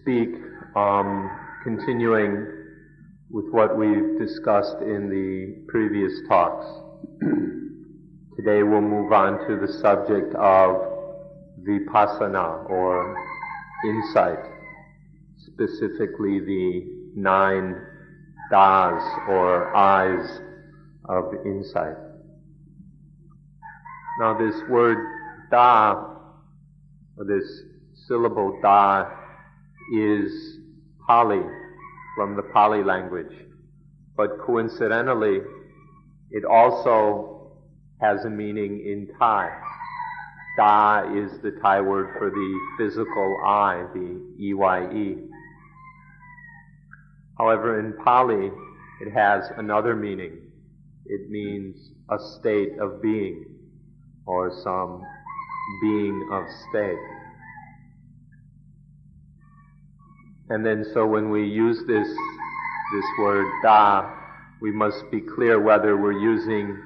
speak, continuing with what we've discussed in the previous talks. Today we'll move on to the subject of vipassana, or insight, specifically the 9 das, or eyes of insight. Now this word da, or this syllable da, is Pali, from the Pali language. But coincidentally, it also has a meaning in Thai. Da is the Thai word for the physical eye, the EYE. However, in Pali, it has another meaning. It means a state of being, or some being of state. And then so when we use this word da, we must be clear whether we're using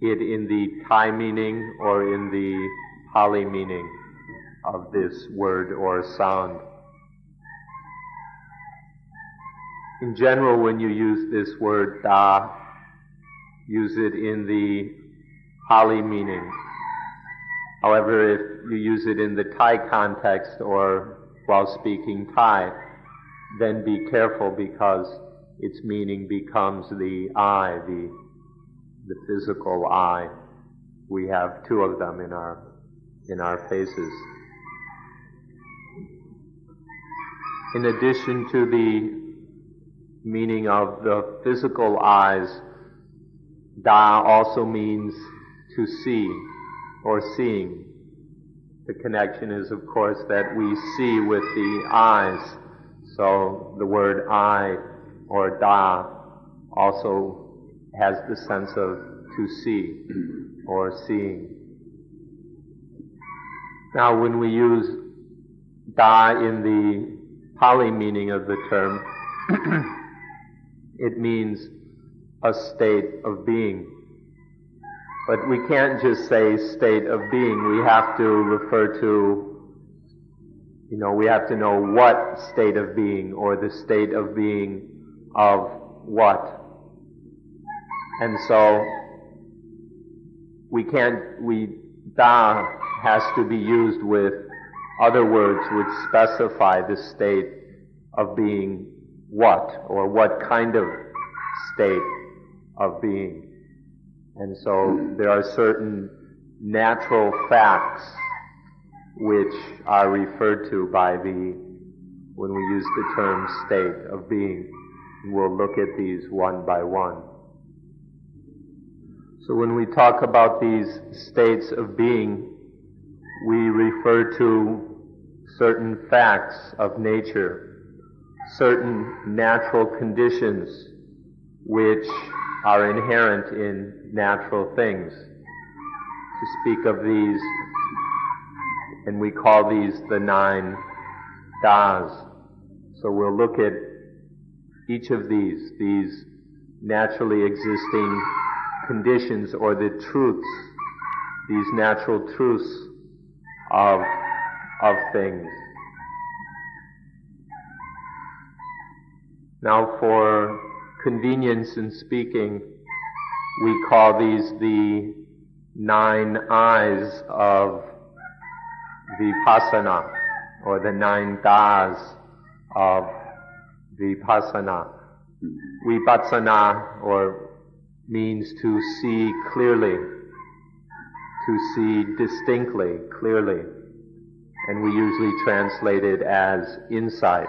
it in the Thai meaning or in the Pali meaning of this word or sound. In general, when you use this word da, use it in the Pali meaning. However, if you use it in the Thai context or while speaking Thai, then be careful, because its meaning becomes the eye, the physical eye. We have 2 of them in our faces. In addition to the meaning of the physical eyes, da also means to see or seeing. The connection is, of course, that we see with the eyes. So the word eye or da also has the sense of to see or seeing. Now, when we use da in the Pali meaning of the term, it means a state of being. But we can't just say state of being. We have to refer to, we have to know what state of being, or the state of being of what. And so da has to be used with other words which specify the state of being what, or what kind of state of being. And so there are certain natural facts which are referred to when we use the term state of being. We'll look at these one by one. So when we talk about these states of being, we refer to certain facts of nature, certain natural conditions which are inherent in natural things. To speak of these, and we call these the 9 das. So we'll look at each of these naturally existing conditions, or the truths, these natural truths of things. Now, for convenience in speaking, we call these the 9 eyes of vipassana, or the 9 das of vipassana. Vipassana, or means to see clearly, to see distinctly, clearly, and we usually translate it as insight.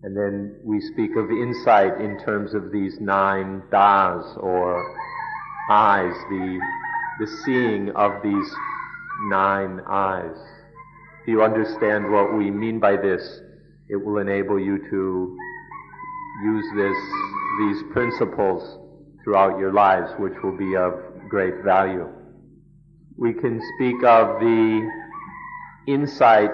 And then we speak of insight in terms of these 9 das, or eyes, the seeing of these 9 eyes. If you understand what we mean by this, it will enable you to use these principles throughout your lives, which will be of great value. We can speak of the insight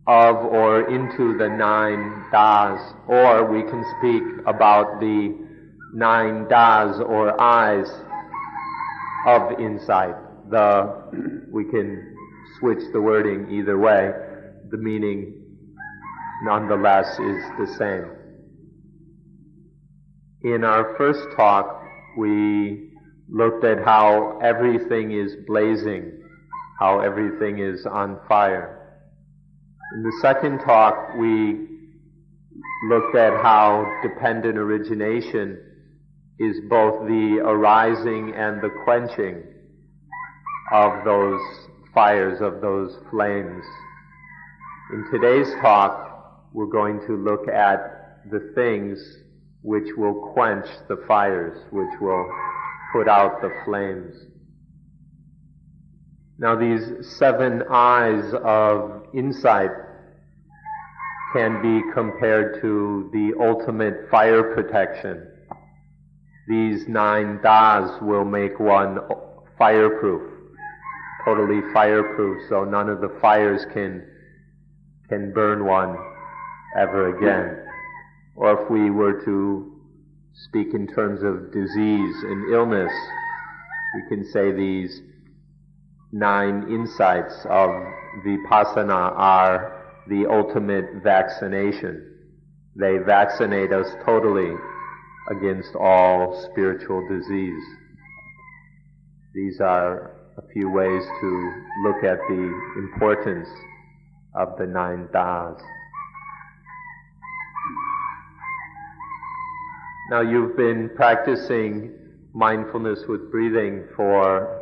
of or into the 9 das, or we can speak about the 9 das, or eyes of insight. We can switch the wording either way. the meaning nonetheless is the same. In our first talk, we looked at how everything is blazing, how everything is on fire. In the second talk, we looked at how dependent origination is both the arising and the quenching of those fires, of those flames. In today's talk, we're going to look at the things which will quench the fires, which will put out the flames. Now, these 7 eyes of insight can be compared to the ultimate fire protection. These 9 das will make one fireproof, totally fireproof, so none of the fires can burn one ever again. Or if we were to speak in terms of disease and illness, we can say these 9 insights of Vipassana are the ultimate vaccination. They vaccinate us totally against all spiritual disease. These are a few ways to look at the importance of the 9 das. Now, you've been practicing mindfulness with breathing for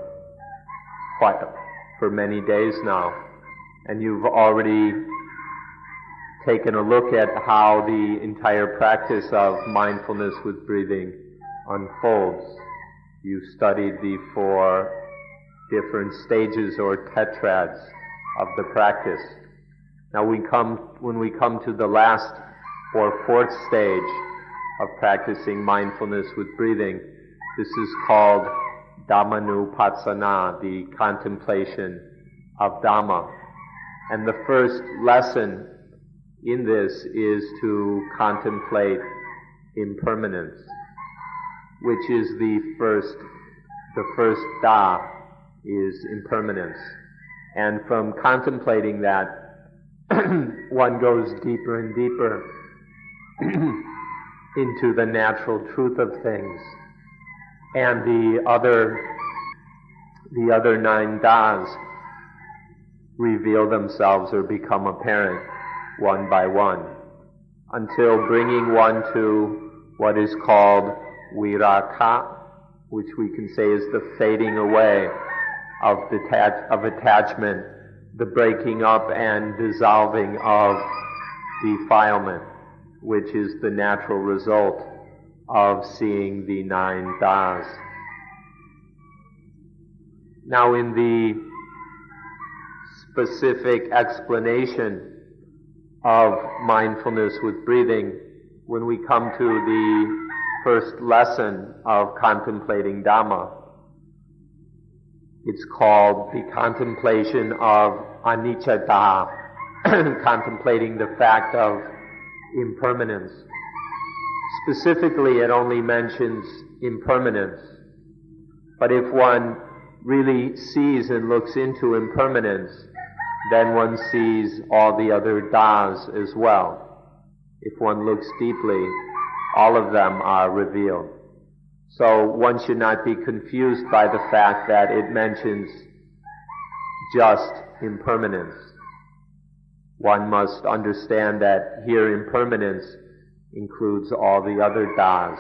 many days now, and you've already taken a look at how the entire practice of mindfulness with breathing unfolds. You studied the 4 different stages or tetrads of the practice. Now when we come to the last or 4th stage of practicing mindfulness with breathing, this is called Dhammanupassana, the contemplation of Dhamma. And the first lesson in this is to contemplate impermanence, which is the first da is impermanence. And from contemplating that, one goes deeper and deeper into the natural truth of things. And the other 9 das reveal themselves or become apparent one by one, until bringing one to what is called virakha, which we can say is the fading away of attachment, the breaking up and dissolving of defilement, which is the natural result of seeing the 9 das. Now, in the specific explanation of mindfulness with breathing, when we come to the first lesson of contemplating Dhamma, it's called the contemplation of anicca, contemplating the fact of impermanence. Specifically, it only mentions impermanence. But if one really sees and looks into impermanence, then one sees all the other das as well. If one looks deeply, all of them are revealed. So one should not be confused by the fact that it mentions just impermanence. One must understand that here impermanence includes all the other das,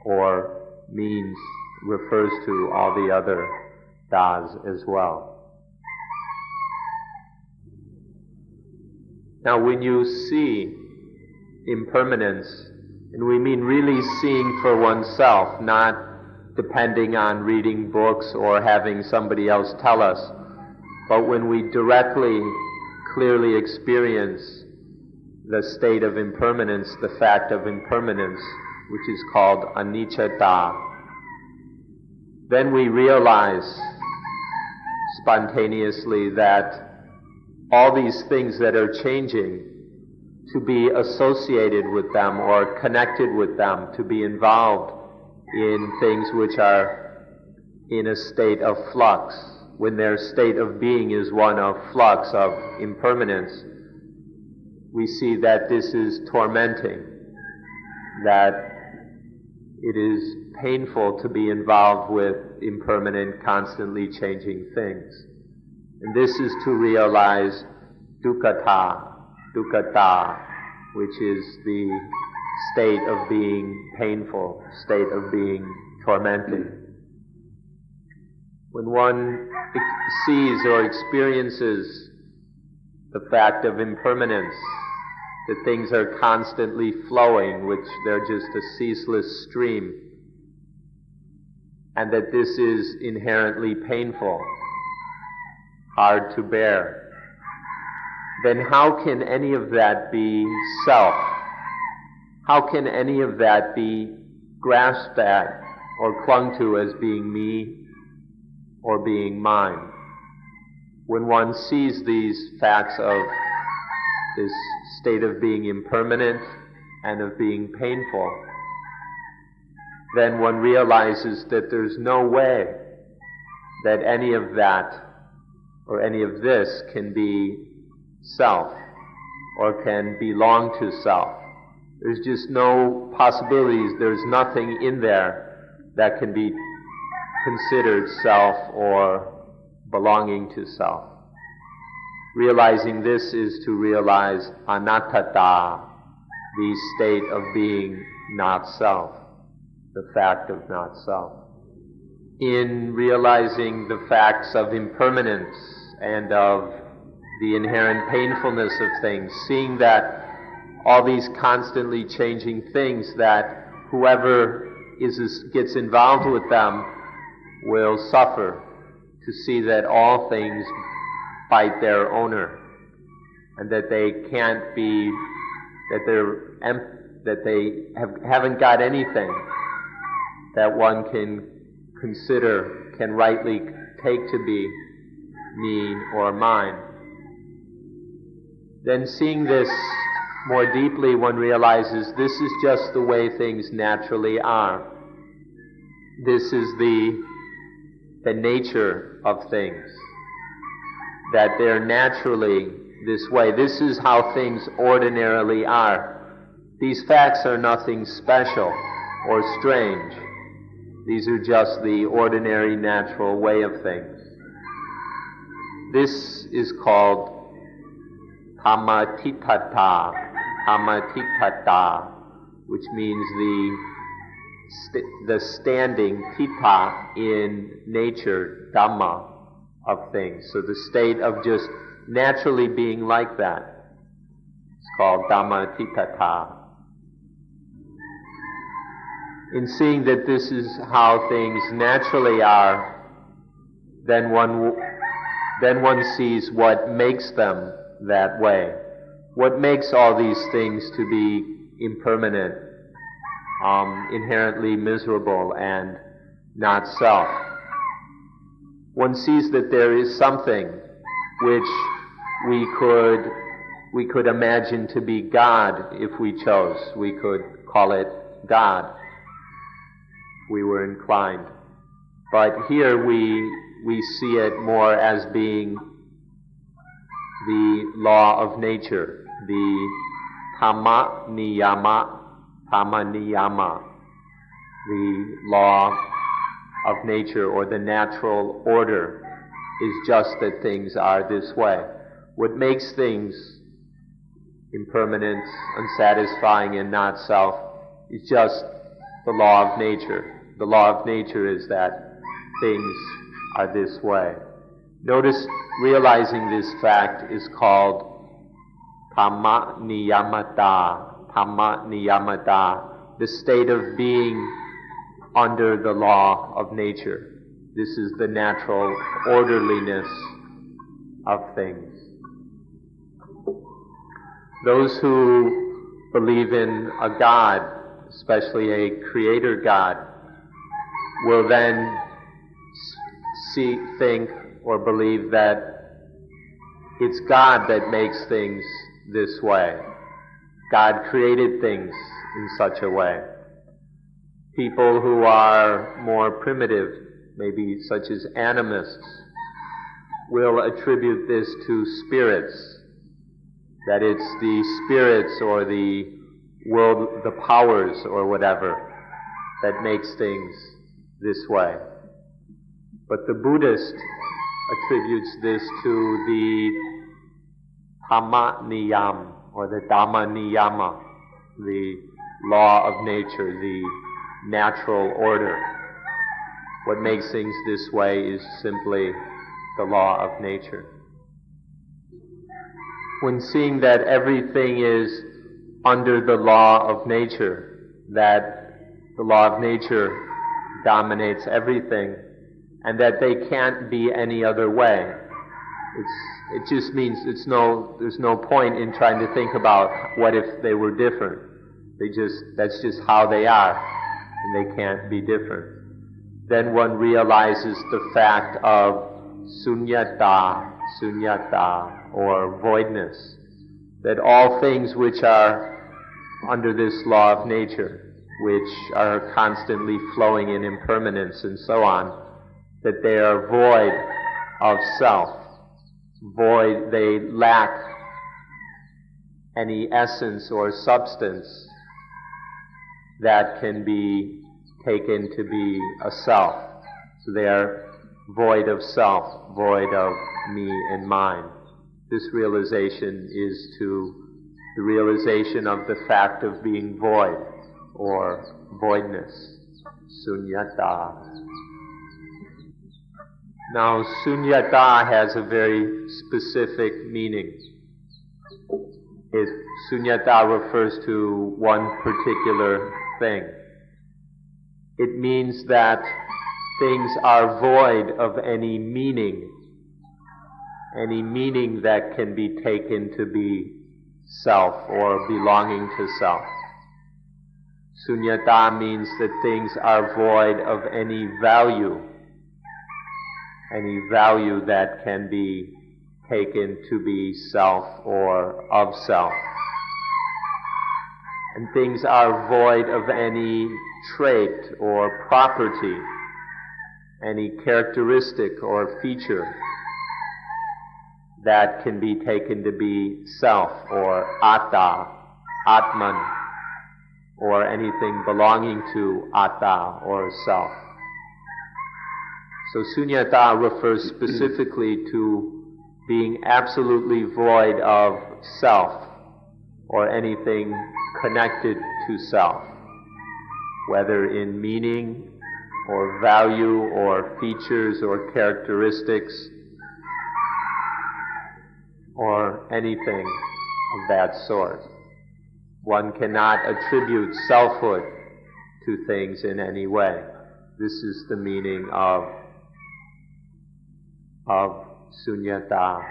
or means, refers to all the other das as well. Now, when you see impermanence, and we mean really seeing for oneself, not depending on reading books or having somebody else tell us, but when we directly, clearly experience the state of impermanence, the fact of impermanence, which is called anicca, then we realize spontaneously that all these things that are changing, to be associated with them or connected with them, to be involved in things which are in a state of flux, when their state of being is one of flux, of impermanence, we see that this is tormenting, that it is painful to be involved with impermanent, constantly changing things. And this is to realize dukkata, which is the state of being painful, state of being tormenting. When one sees or experiences the fact of impermanence, that things are constantly flowing, which they're just a ceaseless stream, and that this is inherently painful, hard to bear, then how can any of that be self? How can any of that be grasped at or clung to as being me or being mine? When one sees these facts of this state of being impermanent and of being painful, then one realizes that there's no way that any of that or any of this can be self or can belong to self. There's just no possibilities. There's nothing in there that can be considered self or belonging to self. Realizing this is to realize anattata, the state of being not self, the fact of not self. In realizing the facts of impermanence and of the inherent painfulness of things, seeing that all these constantly changing things, that whoever gets involved with them will suffer, to see that all things fight their owner, and that they can't be, that they haven't got anything that one can consider, can rightly take to be me or mine. Then seeing this more deeply, one realizes this is just the way things naturally are. This is the nature of things, that they're naturally this way. This is how things ordinarily are. These facts are nothing special or strange. These are just the ordinary, natural way of things. This is called Dhammatīṭṭhata, which means the standing tita in nature, Dhamma, of things. So the state of just naturally being like that. It's called Dhammatīṭṭhata. In seeing that this is how things naturally are, then one sees what makes them that way. What makes all these things to be impermanent, inherently miserable and not self. One sees that there is something which we could imagine to be God if we chose. We could call it God if we were inclined. But here we see it more as being the law of nature, the Dhamma Niyama, the law of nature, or the natural order, is just that things are this way. What makes things impermanent, unsatisfying, and not self is just the law of nature. The law of nature is that things are this way. Notice, realizing this fact is called Dhamma Niyamata, the state of being under the law of nature. This is the natural orderliness of things. Those who believe in a God, especially a creator God, will then think or believe that it's God that makes things this way. God created things in such a way. People who are more primitive, maybe such as animists, will attribute this to spirits, that it's the spirits or the world, the powers or whatever, that makes things this way. But the Buddhist attributes this to the Dhamma Niyam, or the Dhamma Niyama, the law of nature, the natural order. What makes things this way is simply the law of nature. When seeing that everything is under the law of nature, that the law of nature dominates everything, and that they can't be any other way, it just means there's no point in trying to think about what if they were different. That's just how they are, and they can't be different. Then one realizes the fact of sunyata, or voidness, that all things which are under this law of nature, which are constantly flowing in impermanence and so on, that they are void of self. Void, they lack any essence or substance that can be taken to be a self. So they are void of self, void of me and mine. This realization is the realization of the fact of being void, or voidness, sunyata. Now, sunyata has a very specific meaning. Sunyata refers to one particular thing. It means that things are void of any meaning that can be taken to be self or belonging to self. Sunyata means that things are void of any value that can be taken to be self or of self. And things are void of any trait or property, any characteristic or feature that can be taken to be self or atta, atman, or anything belonging to atta or self. So sunyata refers specifically to being absolutely void of self or anything connected to self, whether in meaning or value or features or characteristics or anything of that sort. One cannot attribute selfhood to things in any way. This is the meaning of sunyata.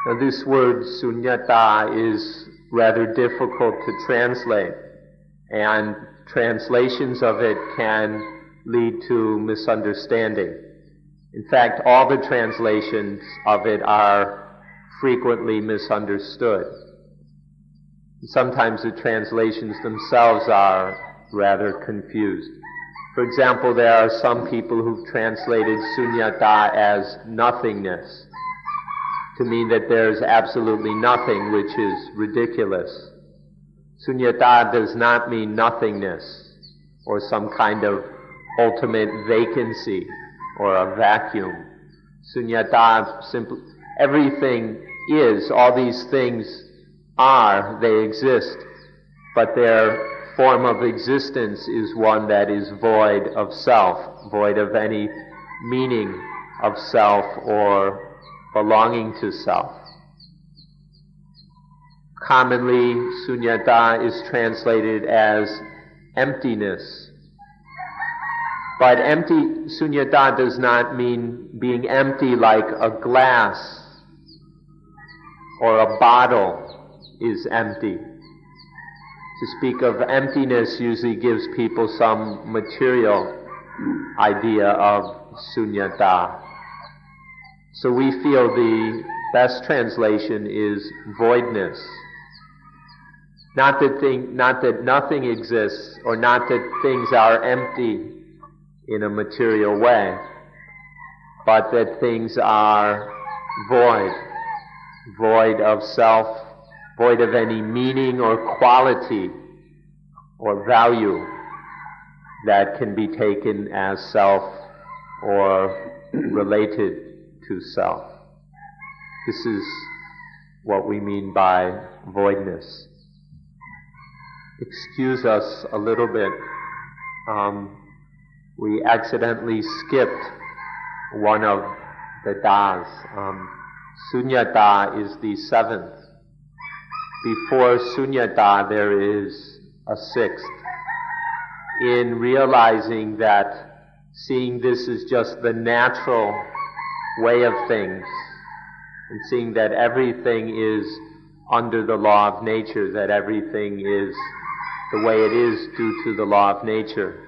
Now this word sunyata is rather difficult to translate, and translations of it can lead to misunderstanding. In fact, all the translations of it are frequently misunderstood. Sometimes the translations themselves are rather confused. For example, there are some people who've translated sunyata as nothingness to mean that there's absolutely nothing, which is ridiculous. Sunyata does not mean nothingness or some kind of ultimate vacancy or a vacuum. Sunyata simply, everything is, all these things are, they exist, but their form of existence is one that is void of self, void of any meaning of self or belonging to self. Commonly, sunyata is translated as emptiness. But sunyata does not mean being empty like a glass or a bottle is empty. To speak of emptiness usually gives people some material idea of sunyata. So we feel the best translation is voidness. Not that nothing exists, or not that things are empty in a material way, but that things are void, void of self, void of any meaning or quality or value that can be taken as self or related to self. This is what we mean by voidness. Excuse us a little bit. We accidentally skipped one of the das. Sunyata is the seventh. Before Sunyata there is a sixth. In realizing that, seeing this as just the natural way of things, and seeing that everything is under the law of nature, that everything is the way it is due to the law of nature,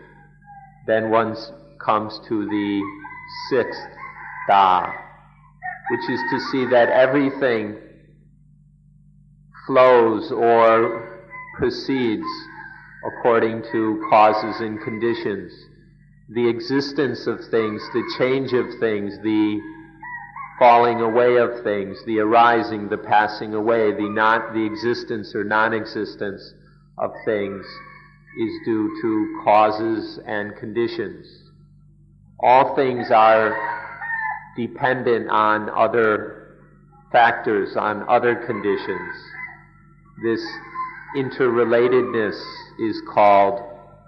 then one comes to the sixth Da, which is to see that everything flows or proceeds according to causes and conditions. The existence of things, the change of things, the falling away of things, the arising, the passing away, the existence or non-existence of things is due to causes and conditions. All things are dependent on other factors, on other conditions. This interrelatedness is called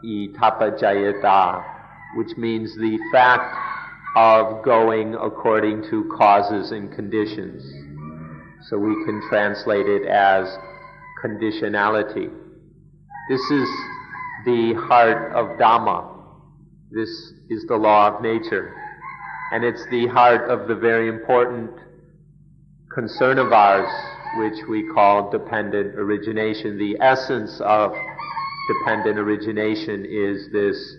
itapajayata, which means the fact of going according to causes and conditions. So we can translate it as conditionality. This is the heart of Dhamma. This is the law of nature. And it's the heart of the very important concern of ours, which we call dependent origination. The essence of dependent origination is this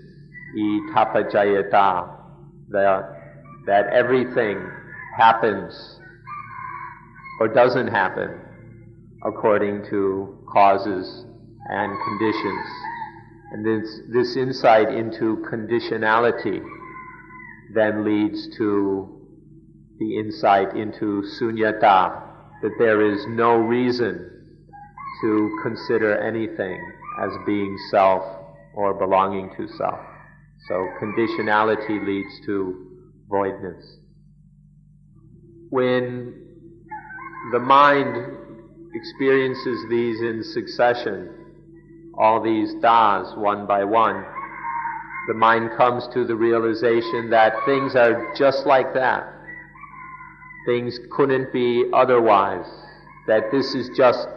itapajayata, that everything happens or doesn't happen according to causes and conditions. And this insight into conditionality then leads to the insight into sunyata, that there is no reason to consider anything as being self or belonging to self. So conditionality leads to voidness. When the mind experiences these in succession, all these das, one by one, the mind comes to the realization that things are just like that. Things couldn't be otherwise. That this is just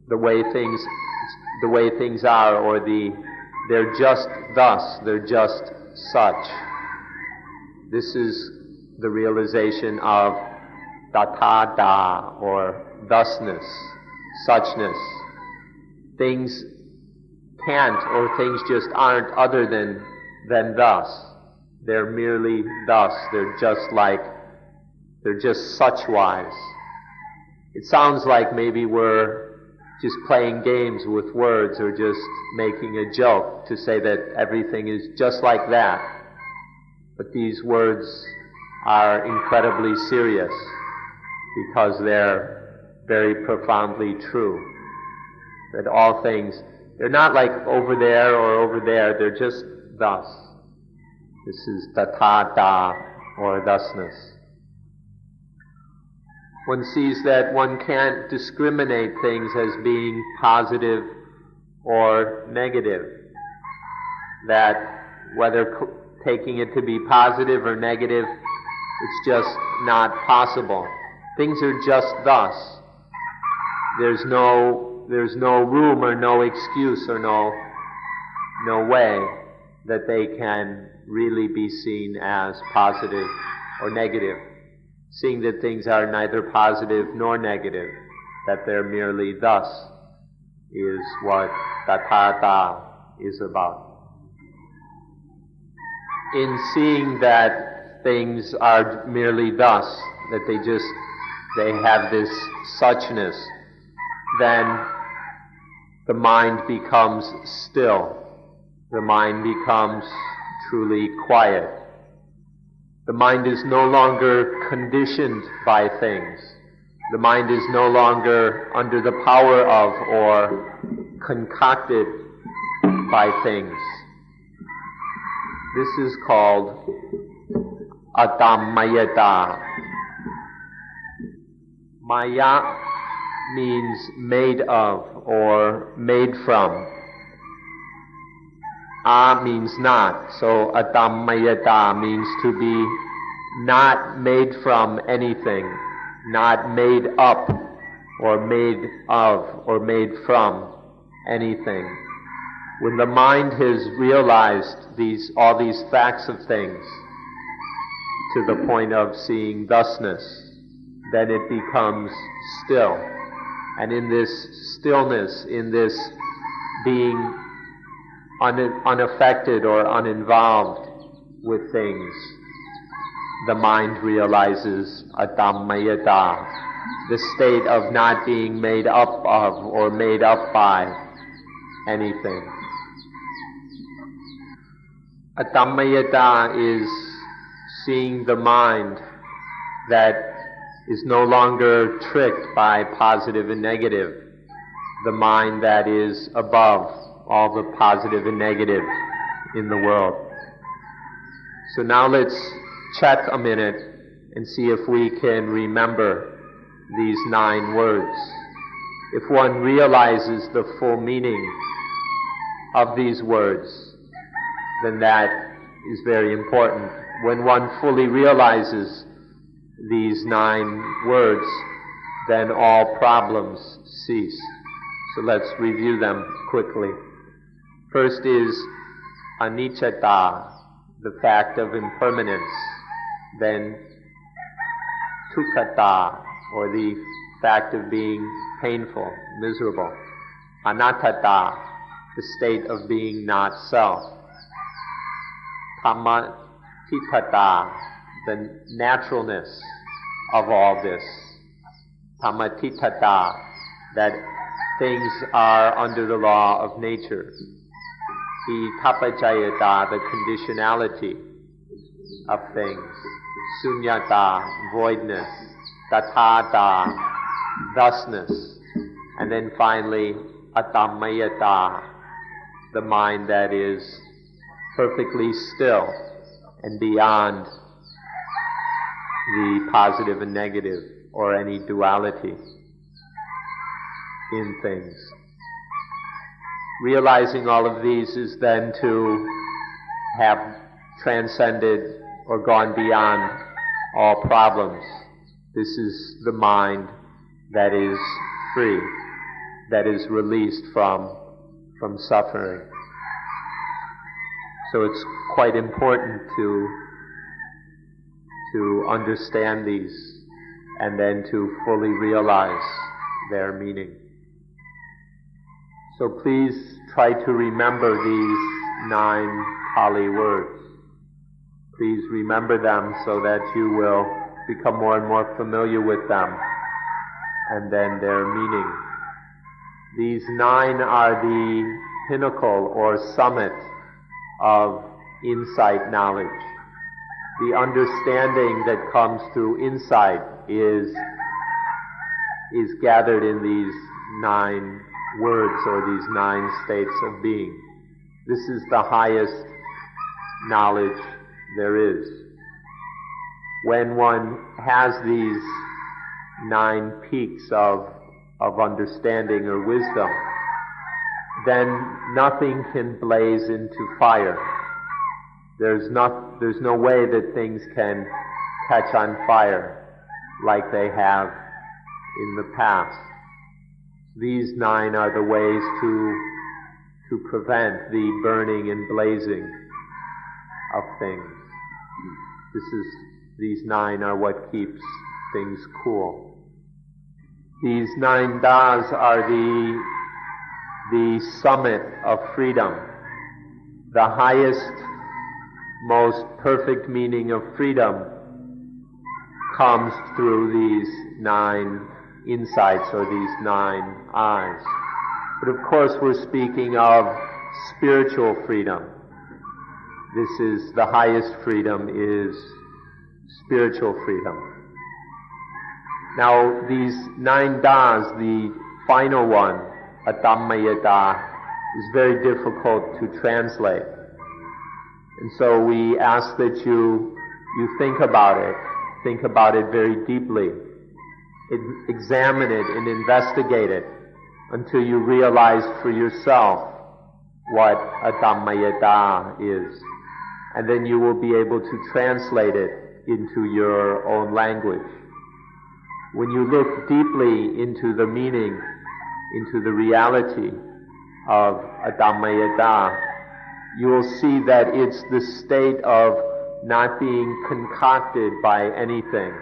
the way things are, or they're just thus, they're just such. This is the realization of tathata, or thusness, suchness. Things can't, or things just aren't other than thus. They're merely thus. They're just such wise. It sounds like maybe we're just playing games with words or just making a joke to say that everything is just like that. But these words are incredibly serious because they're very profoundly true. That all things, they're not like over there or over there, they're just thus. This is tathata, or thusness. One sees that one can't discriminate things as being positive or negative. That whether taking it to be positive or negative, it's just not possible. Things are just thus. There's no room or no excuse or no way that they can really be seen as positive or negative. Seeing that things are neither positive nor negative, that they're merely thus, is what tathata is about. In seeing that things are merely thus, that they have this suchness, then the mind becomes still. The mind becomes truly quiet. The mind is no longer conditioned by things. The mind is no longer under the power of or concocted by things. This is called Atamayata. Maya means made of or made from. A means not, so Atamayata means to be not made from anything, not made up or made of or made from anything. When the mind has realized all these facts of things to the point of seeing thusness, then it becomes still. And in this stillness, in this being unaffected or uninvolved with things, the mind realizes Atamayata, the state of not being made up of or made up by anything. Atamayata is seeing the mind that is no longer tricked by positive and negative, the mind that is above all the positive and negative in the world. So now let's check a minute and see if we can remember these 9 words. If one realizes the full meaning of these words, then that is very important. When one fully realizes these 9 words, then all problems cease. So let's review them quickly. First is anicca, the fact of impermanence. Then dukkha, or the fact of being painful, miserable. Anatta, the state of being not self. Tamatitata, the naturalness of all this. Tamatitata, that things are under the law of nature. Tapajayata, the conditionality of things. Sunyata, voidness. Tathata, thusness. And then finally, Atamayata, the mind that is perfectly still and beyond the positive and negative or any duality in things. Realizing all of these is then to have transcended or gone beyond all problems. This is the mind that is free, that is released from suffering. So it's quite important to understand these and then to fully realize their meaning. So please try to remember these 9 Pali words. Please remember them so that you will become more and more familiar with them and then their meaning. These 9 are the pinnacle or summit of insight knowledge. The understanding that comes through insight is gathered in these 9 words or these 9 states of being. This is the highest knowledge there is. When one has these 9 peaks of understanding or wisdom, then nothing can blaze into fire. There's no way that things can catch on fire like they have in the past. These 9 are the ways to prevent the burning and blazing of things. These 9 are what keeps things cool. These 9 das are the summit of freedom. The highest, most perfect meaning of freedom comes through these 9 insights or these 9 eyes. But of course we're speaking of spiritual freedom. This is the highest freedom, is spiritual freedom. Now, these 9 das, the final one, Adammayata, is very difficult to translate. And so we ask that you think about it very deeply, examine it and investigate it until you realize for yourself what Adammayata is. And then you will be able to translate it into your own language. When you look deeply into the meaning, into the reality of Adammayata, you will see that it's the state of not being concocted by anything.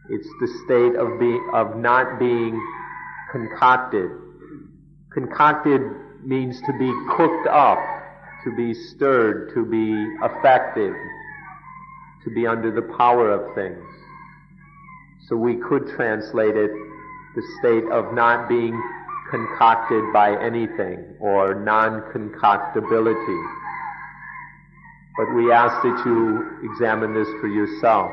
It's the state of not being concocted. Concocted means to be cooked up, to be stirred, to be affected, to be under the power of things. So we could translate it, the state of not being concocted by anything, or non-concoctability. But we ask that you examine this for yourself,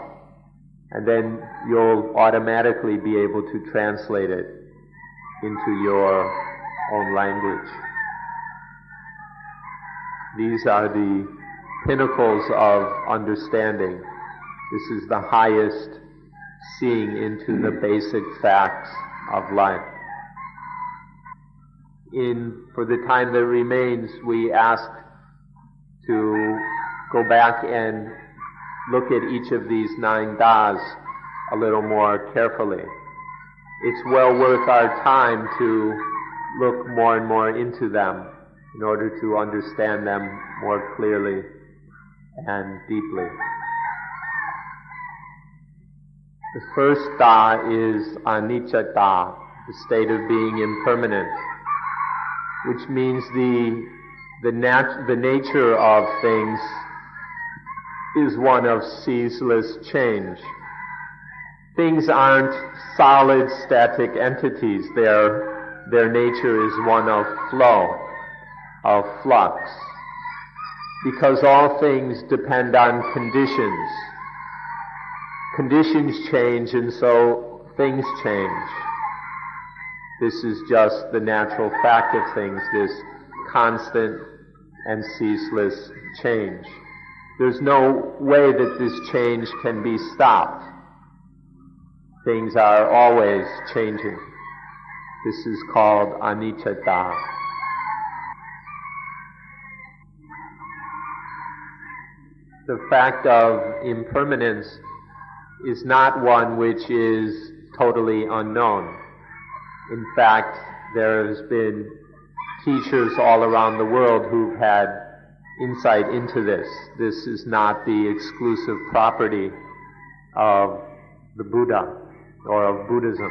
and then you'll automatically be able to translate it into your own language. These are the pinnacles of understanding. This is the highest seeing into the basic facts of life. For the time that remains, we ask to go back and look at each of these 9 das a little more carefully. It's well worth our time to look more and more into them in order to understand them more clearly and deeply. The first da is anicca da, the state of being impermanent, which means the nature of things is one of ceaseless change. Things aren't solid, static entities. Their nature is one of flow, of flux. Because all things depend on conditions. Conditions change, and so things change. This is just the natural fact of things, this constant and ceaseless change. There's no way that this change can be stopped. Things are always changing. This is called anicca. The fact of impermanence is not one which is totally unknown. In fact, there has been teachers all around the world who've had insight into this. This is not the exclusive property of the Buddha or of Buddhism.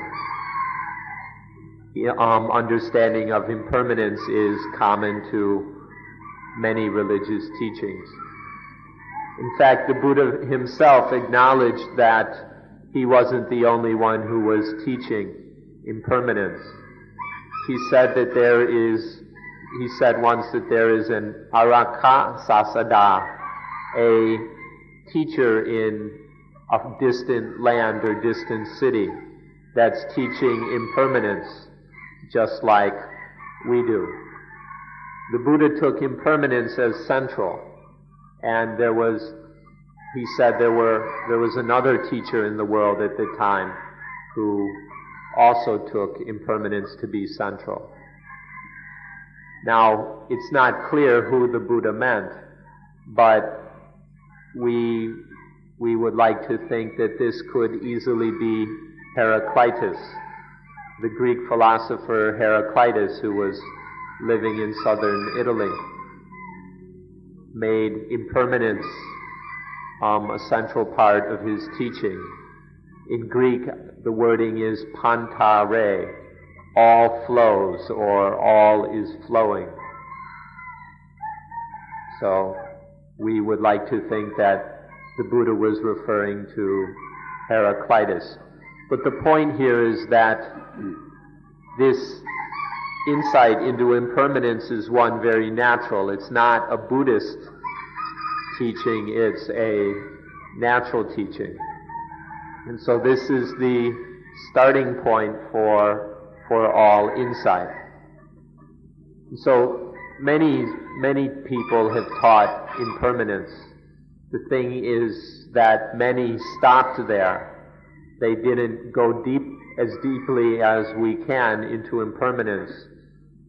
Understanding of impermanence is common to many religious teachings. In fact, the Buddha himself acknowledged that he wasn't the only one who was teaching impermanence. He said once that there is an Araka Sasada, a teacher in a distant land or distant city that's teaching impermanence just like we do. The Buddha took impermanence as central, and he said there was another teacher in the world at the time who also took impermanence to be central. Now, it's not clear who the Buddha meant, but we would like to think that this could easily be Heraclitus, the Greek philosopher Heraclitus, who was living in southern Italy, made impermanence a central part of his teaching. In Greek, the wording is pantare, all flows, or all is flowing. So we would like to think that the Buddha was referring to Heraclitus. But the point here is that this insight into impermanence is one very natural. It's not a Buddhist teaching, it's a natural teaching. And so this is the starting point for all insight. So many people have taught impermanence. The thing is that many stopped there. They didn't go as deeply as we can into impermanence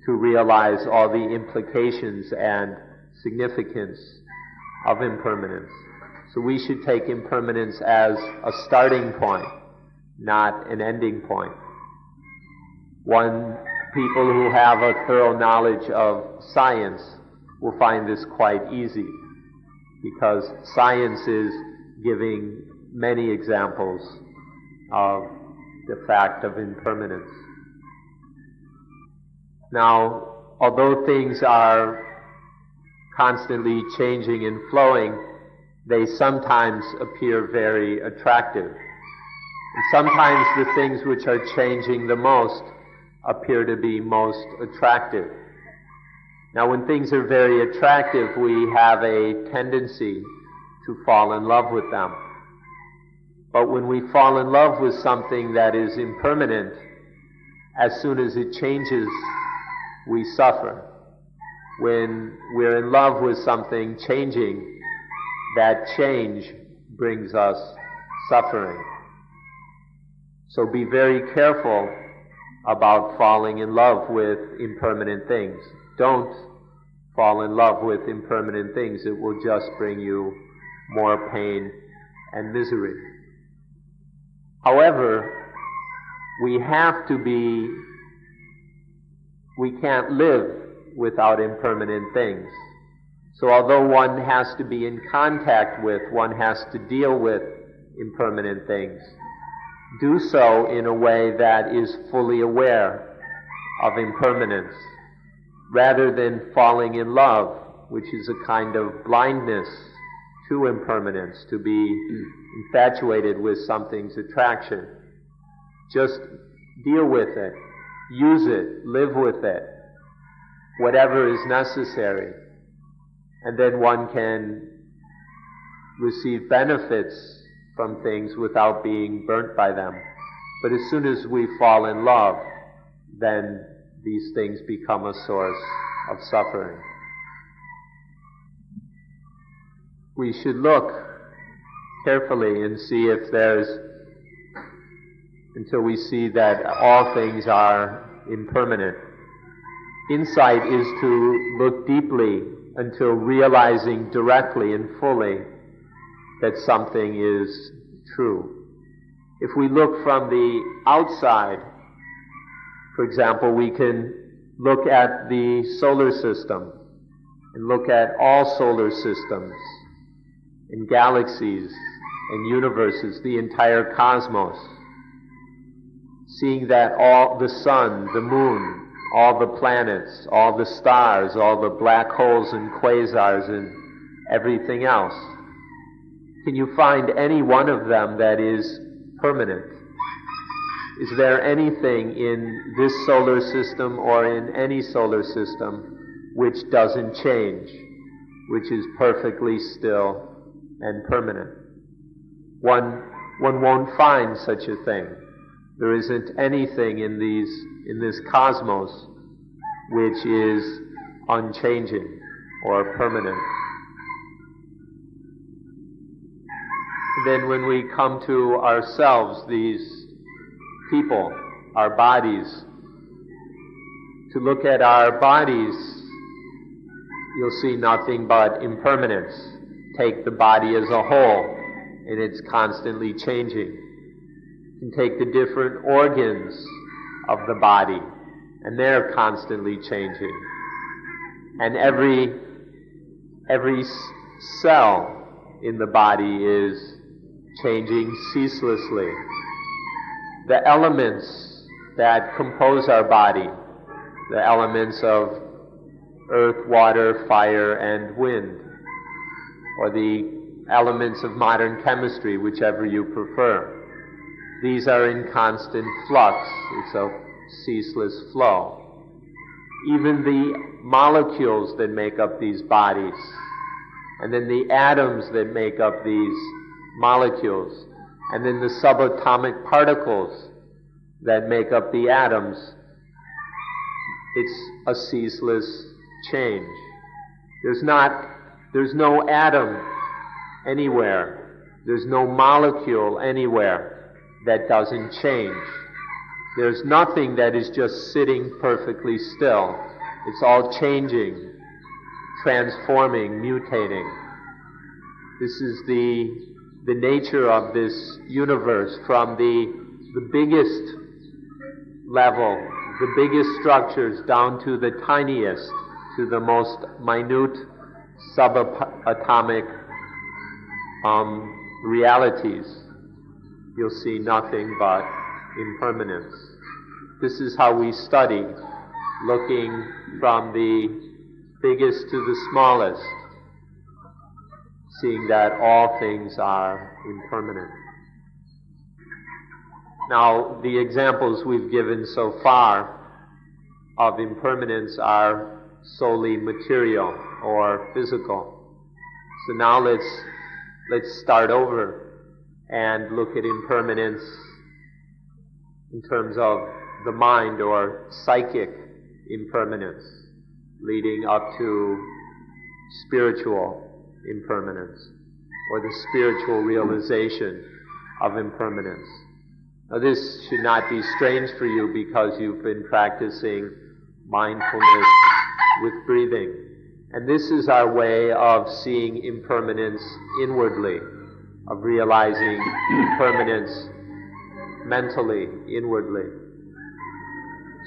to realize all the implications and significance of impermanence. So we should take impermanence as a starting point, not an ending point. People who have a thorough knowledge of science will find this quite easy, because science is giving many examples of the fact of impermanence. Now, although things are constantly changing and flowing, they sometimes appear very attractive. And sometimes the things which are changing the most appear to be most attractive. Now, when things are very attractive, we have a tendency to fall in love with them. But when we fall in love with something that is impermanent, as soon as it changes, we suffer. When we're in love with something changing, that change brings us suffering. So be very careful about falling in love with impermanent things. Don't fall in love with impermanent things. It will just bring you more pain and misery. However, we can't live without impermanent things. So although one has to be in contact with, one has to deal with impermanent things, do so in a way that is fully aware of impermanence, rather than falling in love, which is a kind of blindness to impermanence, to be infatuated with something's attraction. Just deal with it, use it, live with it, whatever is necessary, and then one can receive benefits from things without being burnt by them. But as soon as we fall in love, then these things become a source of suffering. We should look carefully and see if until we see that all things are impermanent. Insight is to look deeply until realizing directly and fully that something is true. If we look from the outside, for example, we can look at the solar system and look at all solar systems and galaxies and universes, the entire cosmos, seeing that all the sun, the moon, all the planets, all the stars, all the black holes and quasars and everything else. Can you find any one of them that is permanent? Is there anything in this solar system or in any solar system which doesn't change, which is perfectly still and permanent? One won't find such a thing. There isn't anything in this cosmos which is unchanging or permanent. Then when we come to ourselves, these people, our bodies, to look at our bodies, you'll see nothing but impermanence. Take the body as a whole, and it's constantly changing. You can take the different organs of the body, and they're constantly changing. And every cell in the body is changing ceaselessly. The elements that compose our body, the elements of earth, water, fire, and wind, or the elements of modern chemistry, whichever you prefer, these are in constant flux. It's a ceaseless flow. Even the molecules that make up these bodies, and then the atoms that make up these molecules, and then the subatomic particles, that make up the atoms, it's a ceaseless change. There's no atom anywhere. There's no molecule anywhere that doesn't change. There's nothing that is just sitting perfectly still. It's all changing, transforming, mutating. This is the nature of this universe, from the biggest level, the biggest structures, down to the tiniest, to the most minute subatomic realities. You'll see nothing but impermanence. This is how we study, looking from the biggest to the smallest, seeing that all things are impermanent. Now, the examples we've given so far of impermanence are solely material or physical. So now let's start over and look at impermanence in terms of the mind, or psychic impermanence, leading up to spiritual impermanence, or the spiritual realization of impermanence. Now, this should not be strange for you, because you've been practicing mindfulness with breathing. And this is our way of seeing impermanence inwardly, of realizing impermanence mentally, inwardly.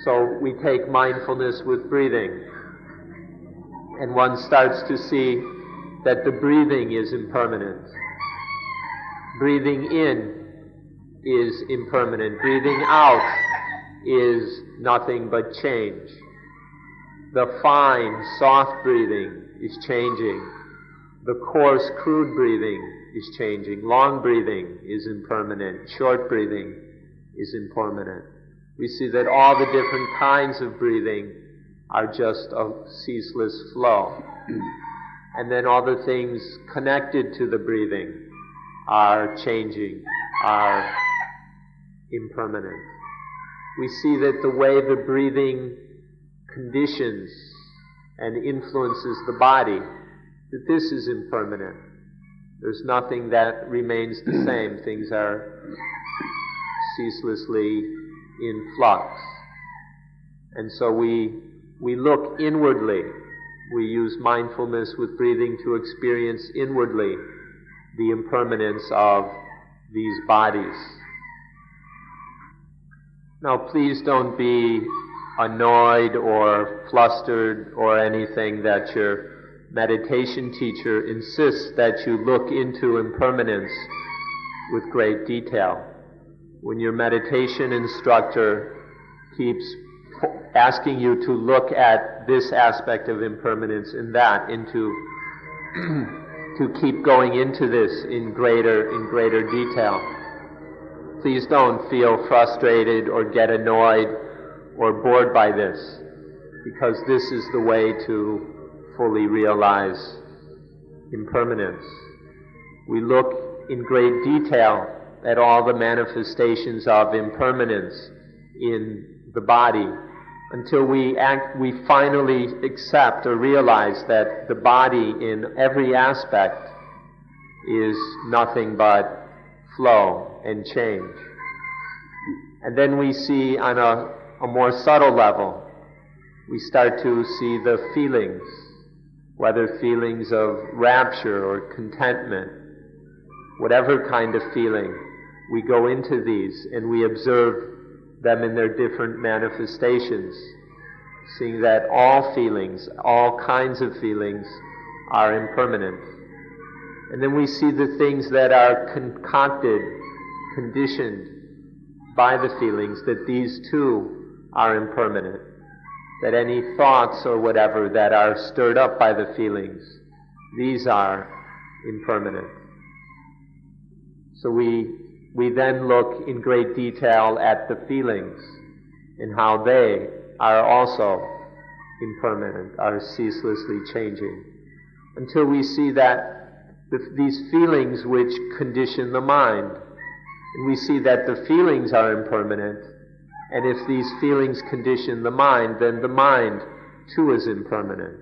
So we take mindfulness with breathing, and one starts to see that the breathing is impermanent. Breathing in is impermanent. Breathing out is nothing but change. The fine, soft breathing is changing. The coarse, crude breathing is changing. Long breathing is impermanent. Short breathing is impermanent. We see that all the different kinds of breathing are just a ceaseless flow. And then all the things connected to the breathing are changing, are impermanent. We see that the way the breathing conditions and influences the body, that this is impermanent. There's nothing that remains the same. Things are ceaselessly in flux. And so we look inwardly. We use mindfulness with breathing to experience inwardly the impermanence of these bodies. Now, please don't be annoyed or flustered or anything that your meditation teacher insists that you look into impermanence with great detail. When your meditation instructor keeps asking you to look at this aspect of impermanence and that, to keep going into this in greater detail, please don't feel frustrated or get annoyed or bored by this, because this is the way to fully realize impermanence. We look in great detail at all the manifestations of impermanence in the body until we finally accept or realize that the body in every aspect is nothing but flow and change. And then we see on a more subtle level, we start to see the feelings, whether feelings of rapture or contentment, whatever kind of feeling. We go into these and we observe them in their different manifestations, seeing that all feelings, all kinds of feelings, are impermanent. And then we see the things that are concocted, conditioned by the feelings, that these too are impermanent. That any thoughts or whatever that are stirred up by the feelings, these are impermanent. So we then look in great detail at the feelings and how they are also impermanent, are ceaselessly changing, until we see that these feelings which condition the mind, and we see that the feelings are impermanent, And if these feelings condition the mind, then the mind too is impermanent.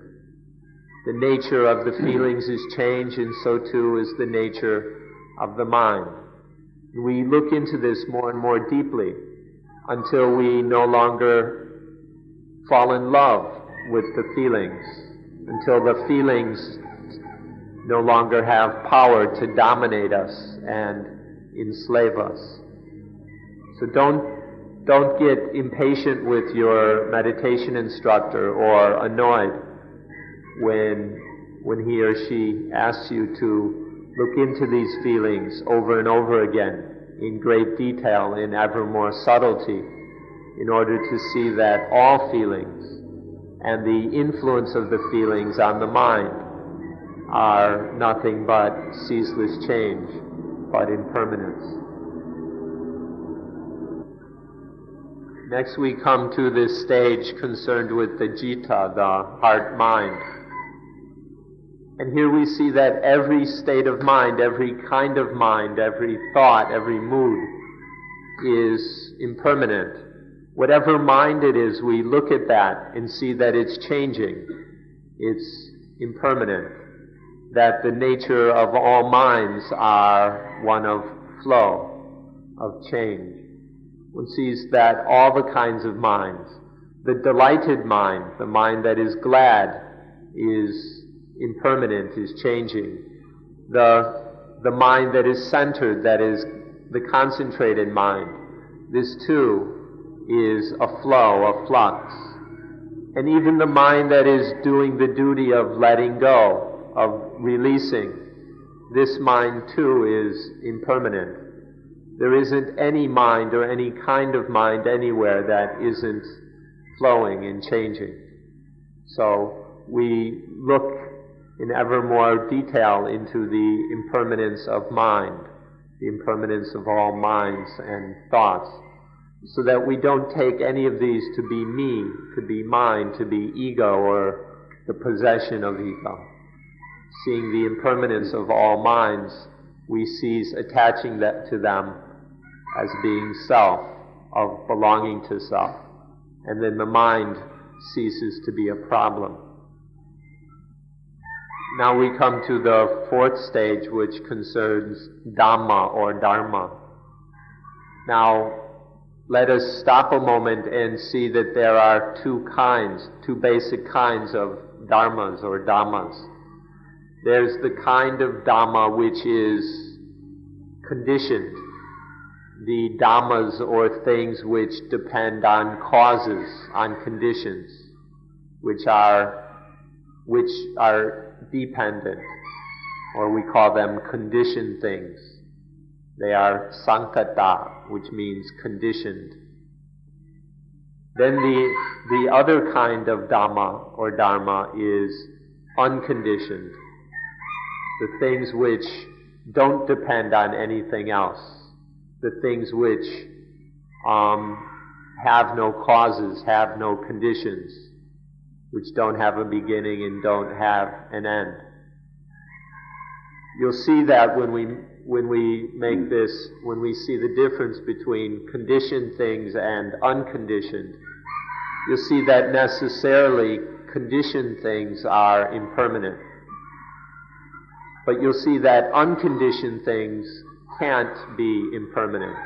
The nature of the feelings is change, and so too is the nature of the mind. We look into this more and more deeply until we no longer fall in love with the feelings, until the feelings no longer have power to dominate us and enslave us. So don't get impatient with your meditation instructor or annoyed when he or she asks you to look into these feelings over and over again in great detail, in ever more subtlety, in order to see that all feelings and the influence of the feelings on the mind are nothing but ceaseless change, but impermanence. Next we come to this stage concerned with the citta, the heart-mind. And here we see that every state of mind, every kind of mind, every thought, every mood is impermanent. Whatever mind it is, we look at that and see that it's changing. It's impermanent. That the nature of all minds are one of flow, of change. One sees that all the kinds of minds, the delighted mind, the mind that is glad, is impermanent, is changing. The mind that is centered, that is the concentrated mind, this too is a flow, a flux. And even the mind that is doing the duty of letting go, of releasing, this mind too is impermanent. There isn't any mind or any kind of mind anywhere that isn't flowing and changing. So we look in ever more detail into the impermanence of mind, the impermanence of all minds and thoughts, so that we don't take any of these to be me, to be mine, to be ego or the possession of ego. Seeing the impermanence of all minds, we cease attaching that to them as being self, of belonging to self. And then the mind ceases to be a problem. Now we come to the fourth stage, which concerns Dhamma or Dharma. Now, let us stop a moment and see that there are two basic kinds of dharmas or dhammas. There's the kind of dhamma which is conditioned, the dhammas or things which depend on causes, on conditions, which are dependent, or we call them conditioned things. They are sankata, which means conditioned. Then the other kind of dhamma or dharma is unconditioned, the things which don't depend on anything else, the things which have no causes, have no conditions, which don't have a beginning and don't have an end. You'll see that when we see the difference between conditioned things and unconditioned, you'll see that necessarily conditioned things are impermanent. But you'll see that unconditioned things can't be impermanent.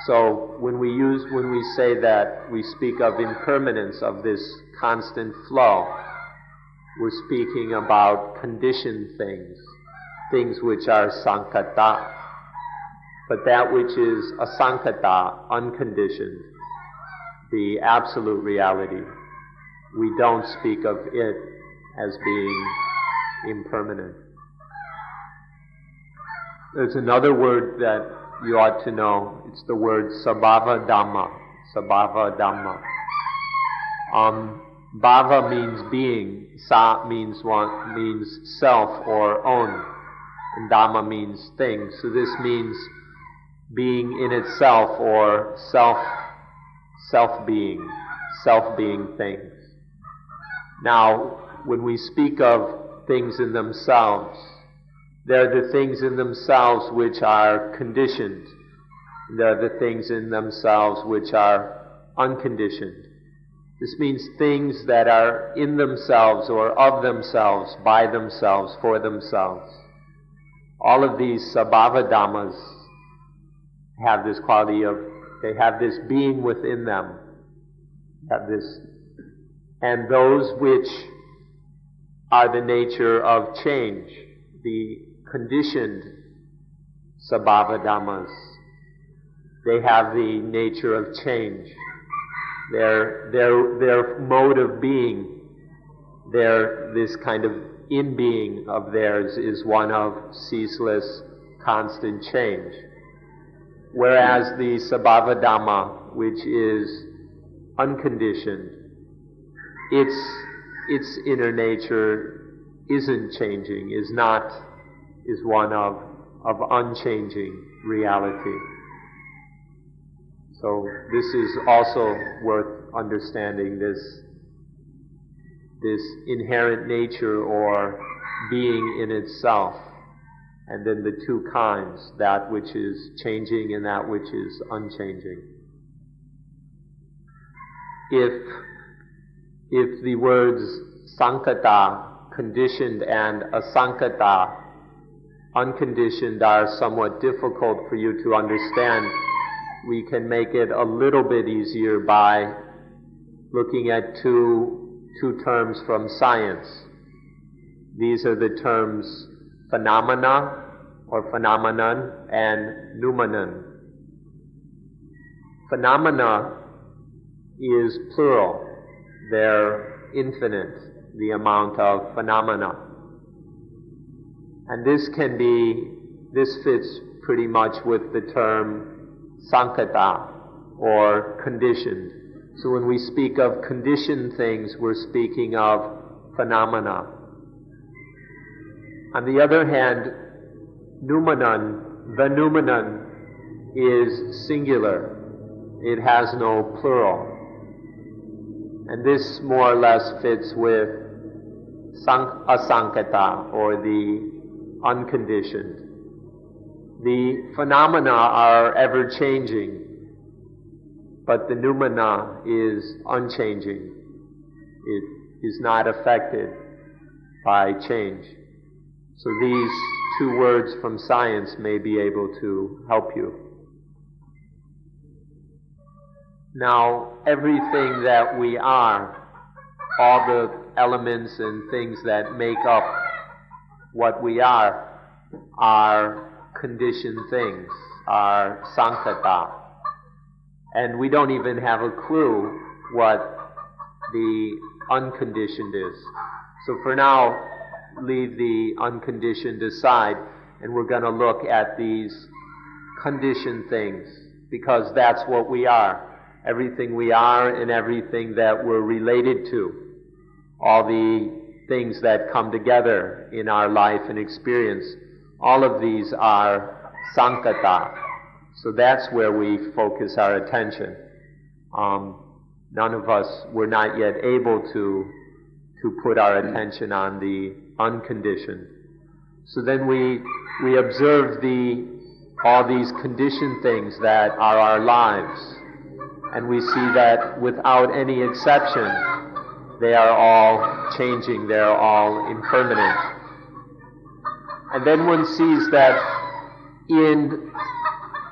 So when we say that we speak of impermanence, of this constant flow, we're speaking about conditioned things, things which are sankata. But that which is asankata, unconditioned, the absolute reality, we don't speak of it as being impermanent. There's another word that you ought to know. It's the word sabhava dhamma. Sabhava dhamma. Bhava means being. Sa means self or own. And dhamma means thing. So this means being in itself or self-being things. Now, when we speak of things in themselves, they're the things in themselves which are conditioned, the things in themselves which are unconditioned. This means things that are in themselves or of themselves, by themselves, for themselves. All of these sabhava dhammas have this quality of, they have this being within them, have this, and those which are the nature of change, the conditioned sabhava dhammas, they have the nature of change. Their mode of being, this kind of in-being of theirs is one of ceaseless, constant change. Whereas the sabhava dhamma, which is unconditioned, its inner nature isn't changing, is one of unchanging reality. So this is also worth understanding, this inherent nature or being in itself, and then the two kinds, that which is changing and that which is unchanging. If the words sankata, conditioned, and asankata, unconditioned, are somewhat difficult for you to understand, we can make it a little bit easier by looking at two terms from science. These are the terms phenomena or phenomenon and noumenon. Phenomena is plural. They're infinite, the amount of phenomena. And this fits pretty much with the term sankata, or conditioned. So when we speak of conditioned things, we're speaking of phenomena. On the other hand, noumenon, the noumenon, is singular. It has no plural. And this more or less fits with asankata, or the unconditioned. The phenomena are ever-changing, but the noumena is unchanging. It is not affected by change. So these two words from science may be able to help you. Now, everything that we are, all the elements and things that make up what we are conditioned things, are sankata. And we don't even have a clue what the unconditioned is. So for now, leave the unconditioned aside, and we're going to look at these conditioned things, because that's what we are. Everything we are and everything that we're related to, all the things that come together in our life and experience, all of these are sankata. So that's where we focus our attention. None of us were not yet able to put our attention on the unconditioned. So then we observe all these conditioned things that are our lives, and we see that without any exception, they are all changing, they are all impermanent. And then one sees that in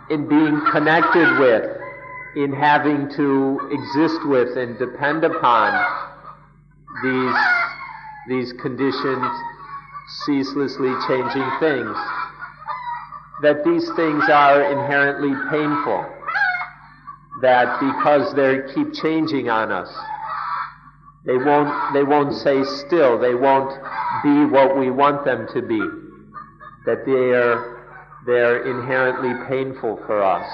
being connected with, in having to exist with and depend upon these conditioned, ceaselessly changing things, that these things are inherently painful, that because they keep changing on us, they won't stay still, they won't be what we want them to be, that they're inherently painful for us.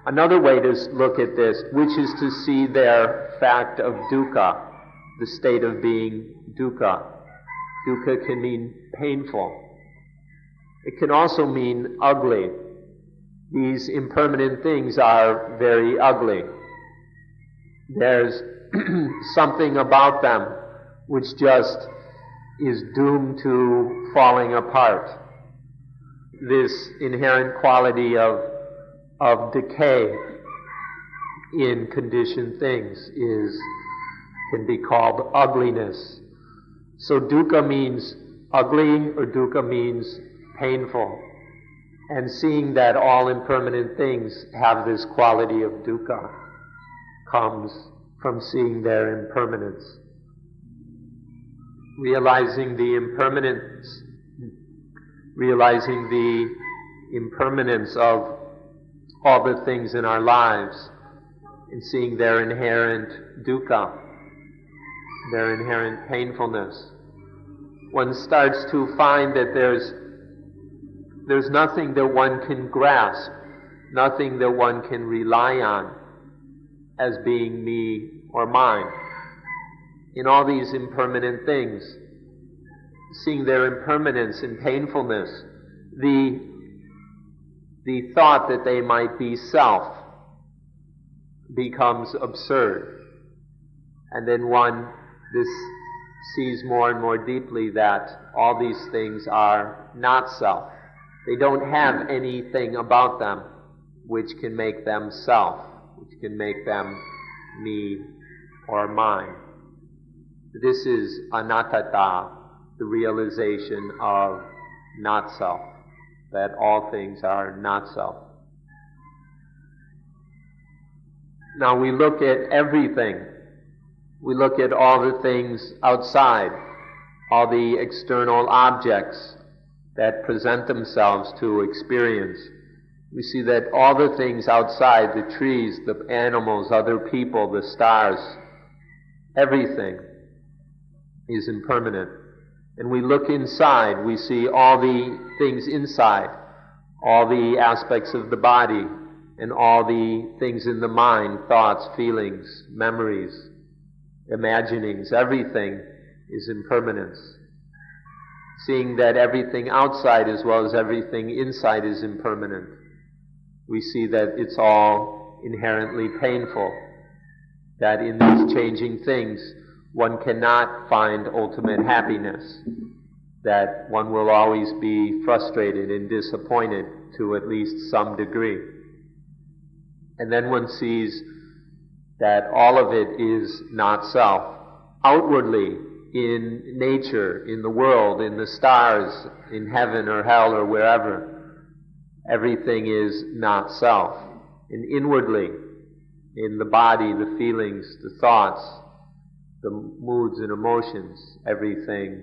Another way to look at this, which is to see their fact of dukkha, the state of being dukkha. Dukkha can mean painful. It can also mean ugly. These impermanent things are very ugly. There's something about them which just is doomed to falling apart. This inherent quality of of decay in conditioned things can be called ugliness. So dukkha means ugly, or dukkha means painful. And seeing that all impermanent things have this quality of dukkha comes from seeing their impermanence. Realizing the impermanence of all the things in our lives, and seeing their inherent dukkha, their inherent painfulness, one starts to find that there's nothing that one can grasp, nothing that one can rely on as being me or mine. In all these impermanent things, seeing their impermanence and painfulness, the thought that they might be self becomes absurd. And then one sees more and more deeply that all these things are not self. They don't have anything about them which can make them self, which can make them me or mine. This is anattata, the realization of not self, that all things are not self. Now we look at everything. We look at all the things outside, all the external objects that present themselves to experience. We see that all the things outside, the trees, the animals, other people, the stars, everything is impermanent. And we look inside, we see all the things inside, all the aspects of the body, and all the things in the mind, thoughts, feelings, memories, imaginings, everything is impermanence. Seeing that everything outside as well as everything inside is impermanent, we see that it's all inherently painful, that in these changing things one cannot find ultimate happiness, that one will always be frustrated and disappointed to at least some degree. And then one sees that all of it is not self. Outwardly, in nature, in the world, in the stars, in heaven or hell or wherever, everything is not self. And inwardly, in the body, the feelings, the thoughts, the moods and emotions, everything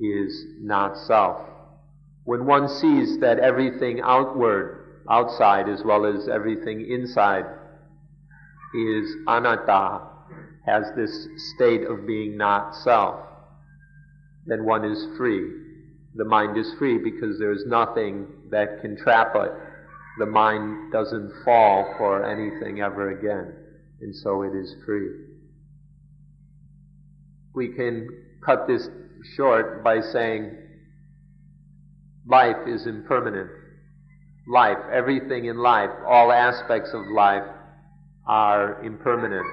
is not self. When one sees that everything outside as well as everything inside is anatta, has this state of being not self, then one is free. The mind is free because there is nothing that can trap it. The mind doesn't fall for anything ever again, and so it is free. We can cut this short by saying life is impermanent. Life, everything in life, all aspects of life are impermanent.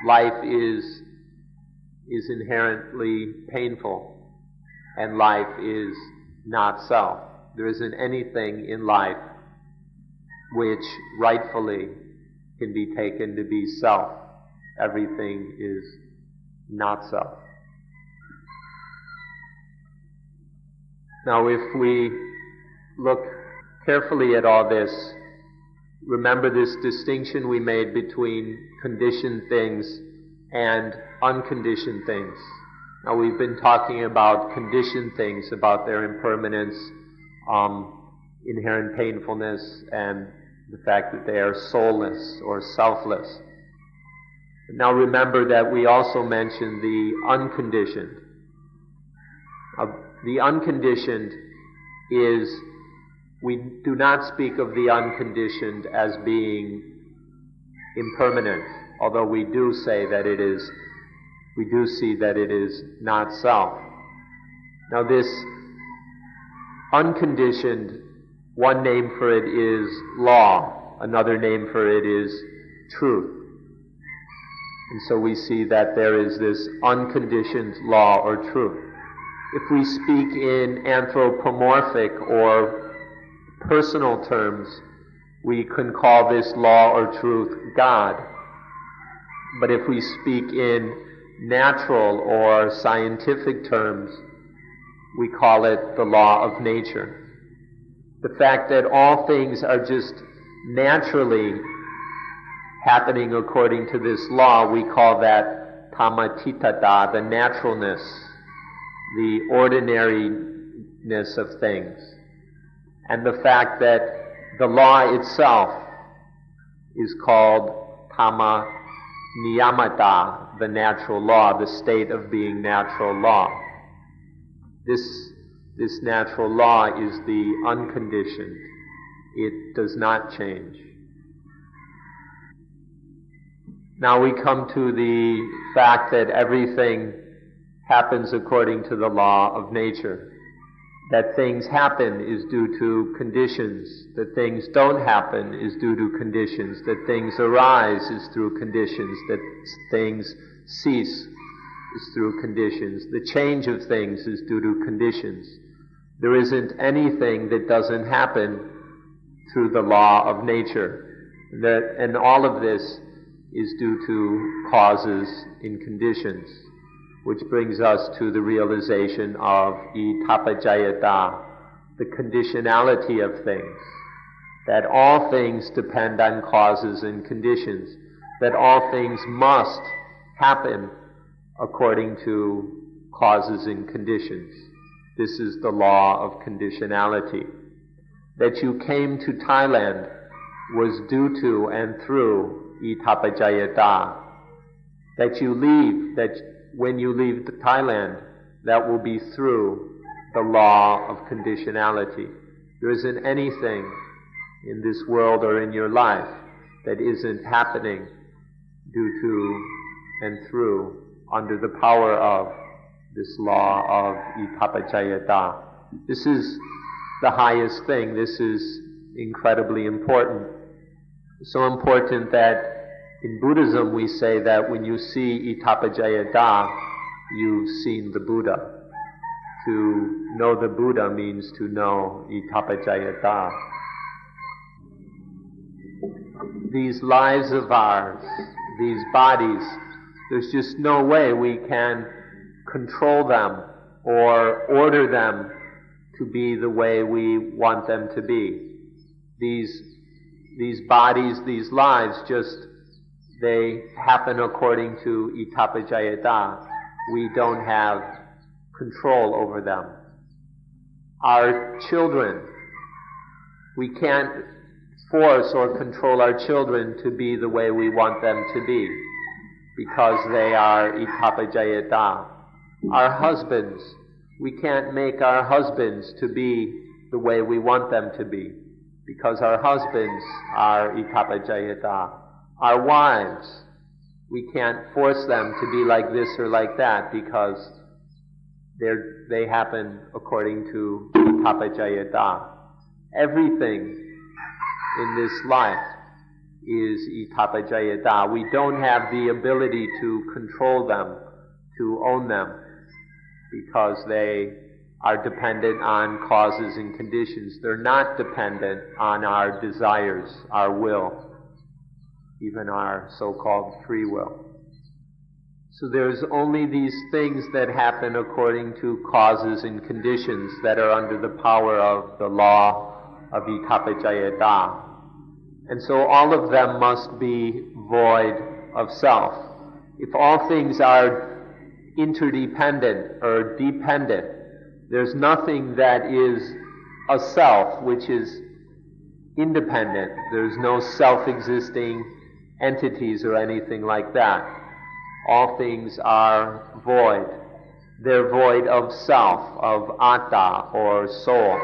Life is inherently painful, and life is not self. There isn't anything in life which rightfully can be taken to be self. Everything is not self. Now if we look carefully at all this, remember this distinction we made between conditioned things and unconditioned things. Now we've been talking about conditioned things, about their impermanence, inherent painfulness, and the fact that they are soulless or selfless. Now remember that we also mentioned the unconditioned. The unconditioned is, we do not speak of the unconditioned as being impermanent, although we do say that it is, we do see that it is not self. Now this unconditioned, one name for it is law, another name for it is truth. And so we see that there is this unconditioned law or truth. If we speak in anthropomorphic or personal terms, we can call this law or truth God. But if we speak in natural or scientific terms, we call it the law of nature. The fact that all things are just naturally happening according to this law, we call that tamattitata, the naturalness, the ordinariness of things. And the fact that the law itself is called tama niyamata, the natural law, the state of being natural law. This natural law is the unconditioned. It does not change. Now we come to the fact that everything happens according to the law of nature. That things happen is due to conditions. That things don't happen is due to conditions. That things arise is through conditions. That things cease is through conditions. The change of things is due to conditions. There isn't anything that doesn't happen through the law of nature. And all of this is due to causes in conditions, which brings us to the realization of itapajayata, the conditionality of things, that all things depend on causes and conditions, that all things must happen according to causes and conditions. This is the law of conditionality. That you came to Thailand was due to and through itapajayata. That you leave, that when you leave Thailand, that will be through the law of conditionality. There isn't anything in this world or in your life that isn't happening due to and through, under the power of this law of itapajayata. This is the highest thing. This is incredibly important. So important that in Buddhism we say that when you see itapajayata, you've seen the Buddha. To know the Buddha means to know itapajayata. These lives of ours, these bodies, there's just no way we can control them or order them to be the way we want them to be. These bodies, these lives, they happen according to itapajayata. We don't have control over them. Our children, we can't force or control our children to be the way we want them to be, because they are itapajayata. Our husbands, we can't make our husbands to be the way we want them to be, because our husbands are itapajayata. Our wives, we can't force them to be like this or like that, because they happen according to itapajayata. Everything in this life is itapajayata. We don't have the ability to control them, to own them, because they are dependent on causes and conditions. They're not dependent on our desires, our will, even our so-called free will. So there's only these things that happen according to causes and conditions that are under the power of the law of itapajayata. And so all of them must be void of self. If all things are interdependent or dependent, there's nothing that is a self which is independent. There's no self-existing entities or anything like that. All things are void. They're void of self, of atta or soul.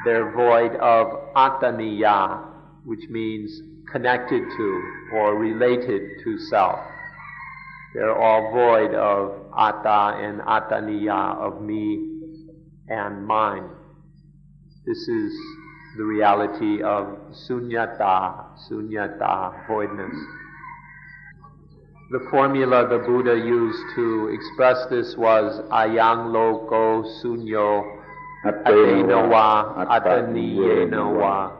They're void of attaniya, which means connected to or related to self. They're all void of atta and attaniya, of me and mine. This is the reality of sunyata, voidness. The formula the Buddha used to express this was ayang loko sunyo atena wa attaniyena wa.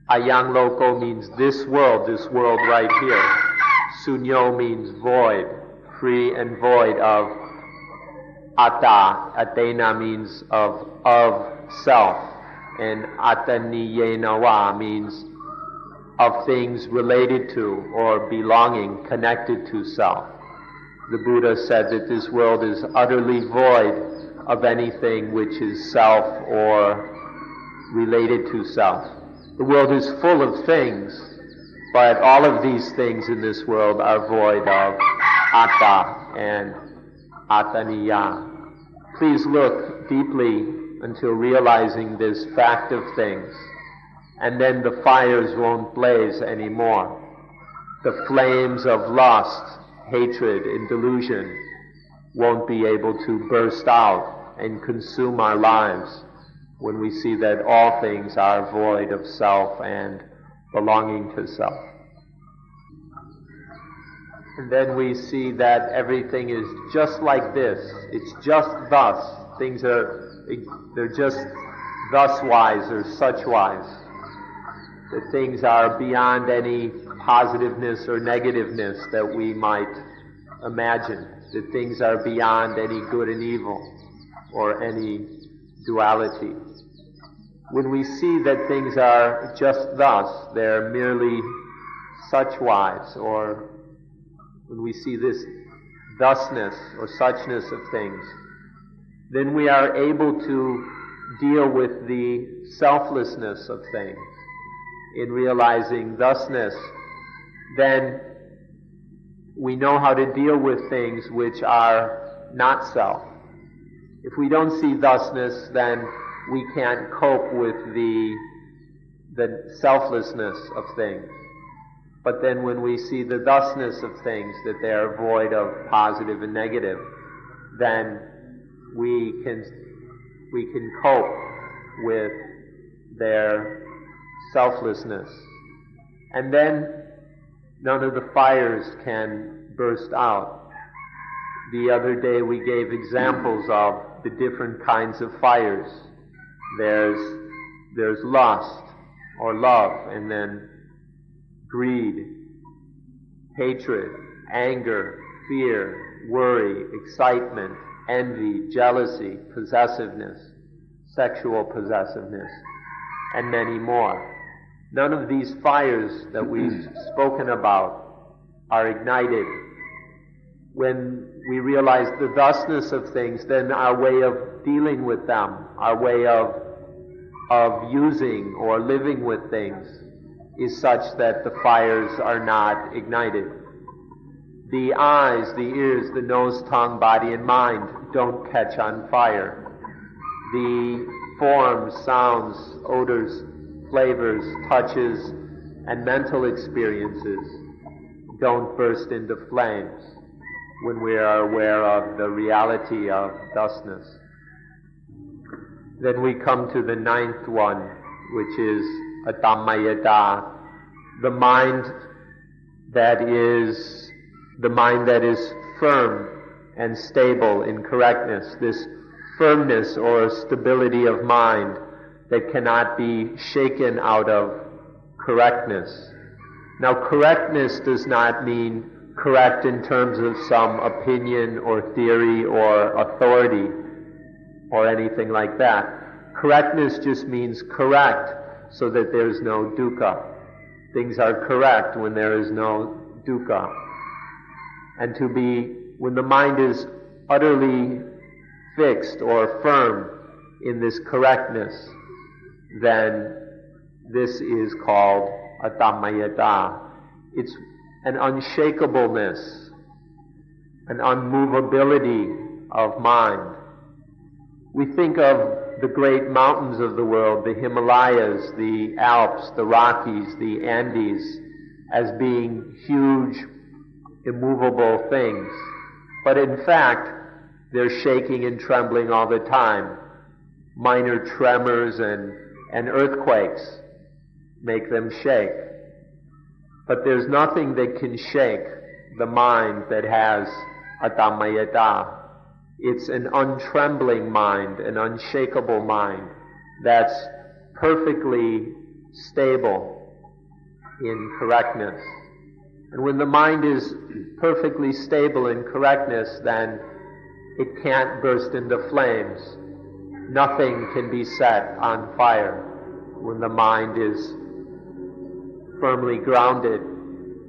Ayang loko means this world right here. Sunyo means void, free and void of atta. Atena means of self. And attaniyenawa means of things related to or belonging, connected to self. The Buddha said that this world is utterly void of anything which is self or related to self. The world is full of things, but all of these things in this world are void of atta and attaniya. Please look deeply until realizing this fact of things, and then the fires won't blaze anymore. The flames of lust, hatred, and delusion won't be able to burst out and consume our lives when we see that all things are void of self and belonging to self. And then we see that everything is just like this. It's just thus. They're just thus-wise or such-wise. That things are beyond any positiveness or negativeness that we might imagine. That things are beyond any good and evil or any duality. When we see that things are just thus, they're merely such-wise, or when we see this thusness or suchness of things, then we are able to deal with the selflessness of things. In realizing thusness, then we know how to deal with things which are not self. If we don't see thusness, then we can't cope with the selflessness of things. But then when we see the thusness of things, that they are void of positive and negative, then we can cope with their selflessness. And then none of the fires can burst out. The other day we gave examples of the different kinds of fires. There's lust or love, and then greed, hatred, anger, fear, worry, excitement, envy, jealousy, possessiveness, sexual possessiveness, and many more. None of these fires that we've spoken about are ignited. When we realize the thusness of things, then our way of dealing with them, our way of using or living with things is such that the fires are not ignited. The eyes, the ears, the nose, tongue, body, and mind don't catch on fire. The forms, sounds, odors, flavors, touches, and mental experiences don't burst into flames when we are aware of the reality of thusness. Then we come to the ninth one, which is Adhammayata, the mind that is firm and stable in correctness, this firmness or stability of mind that cannot be shaken out of correctness. Now, correctness does not mean correct in terms of some opinion or theory or authority or anything like that. Correctness just means correct so that there's no dukkha. Things are correct when there is no dukkha. And when the mind is utterly fixed or firm in this correctness, then this is called Adhammayata. It's an unshakableness, an unmovability of mind. We think of the great mountains of the world, the Himalayas, the Alps, the Rockies, the Andes, as being huge, immovable things. But in fact, they're shaking and trembling all the time. Minor tremors and earthquakes make them shake. But there's nothing that can shake the mind that has Adhammayata. It's an untrembling mind, an unshakable mind that's perfectly stable in correctness. And when the mind is perfectly stable in correctness, then it can't burst into flames. Nothing can be set on fire when the mind is firmly grounded,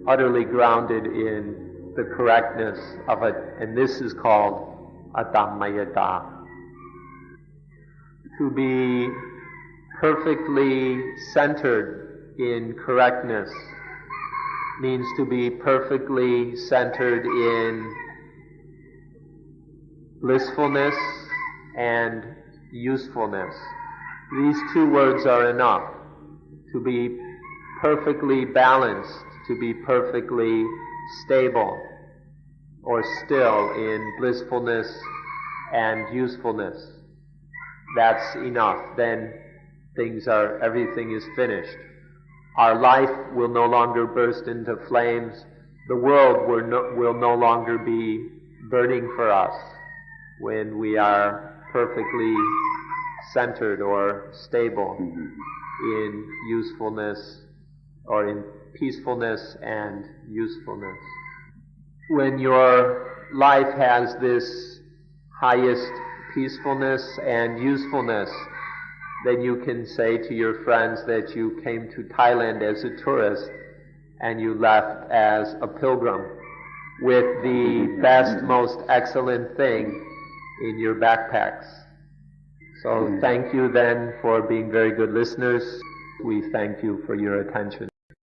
utterly grounded in the correctness of it. And this is called Adhammayata. To be perfectly centered in correctness means to be perfectly centered in blissfulness and usefulness. These two words are enough. To be perfectly balanced, to be perfectly stable or still in blissfulness and usefulness. That's enough. Then everything is finished. Our life will no longer burst into flames. The world will no longer be burning for us when we are perfectly centered or stable in usefulness or in peacefulness and usefulness. When your life has this highest peacefulness and usefulness, then you can say to your friends that you came to Thailand as a tourist and you left as a pilgrim with the best, most excellent thing in your backpacks. So thank you then for being very good listeners. We thank you for your attention.